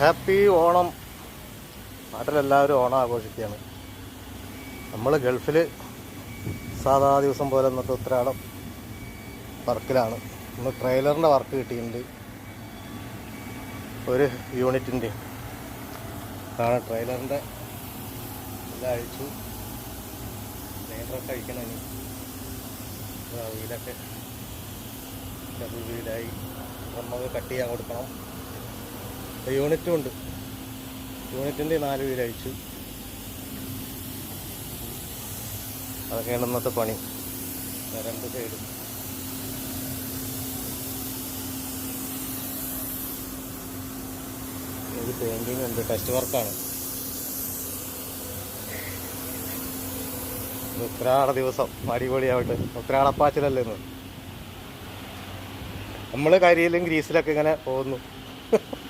Happy Onam. നാട്ടിലെല്ലാവരും Onam ആഘോഷിക്കുകയാണ്. നമ്മൾ ഗൾഫിൽ സാധാ ദിവസം പോലെ ഇന്നത്തെ ഉത്രാടം വർക്കിലാണ്. ഇന്ന് ട്രെയിലറിൻ്റെ വർക്ക് കിട്ടിയിട്ടുണ്ട്, ഒരു യൂണിറ്റിൻ്റെ ആണ്. ട്രെയിലറിൻ്റെ എല്ലാം അഴിച്ചു, ട്രെയിലറൊക്കെ അഴിക്കണം. ഇനി വീലൊക്കെ ചെറിയ വീലായി, നമുക്ക് കട്ട് ചെയ്യാൻ കൊടുക്കണം. യൂണിറ്റും ഉണ്ട്, യൂണിറ്റിൻ്റെ 4 വീല് അഴിച്ചു. അതൊക്കെയാണ് ഇന്നത്തെ പണി. 2 സൈഡ് ഇത് പെയിൻറ്റിങ് ഉണ്ട്, ടെസ്റ്റ് വർക്കാണ്. ഉത്രാട ദിവസം അടിപൊളിയാവട്ടെ. ഉത്രാടപ്പാച്ചിലല്ലേ ഇന്ന്. നമ്മൾ കരിയിലും ഗ്രീസിലൊക്കെ ഇങ്ങനെ പോകുന്നു.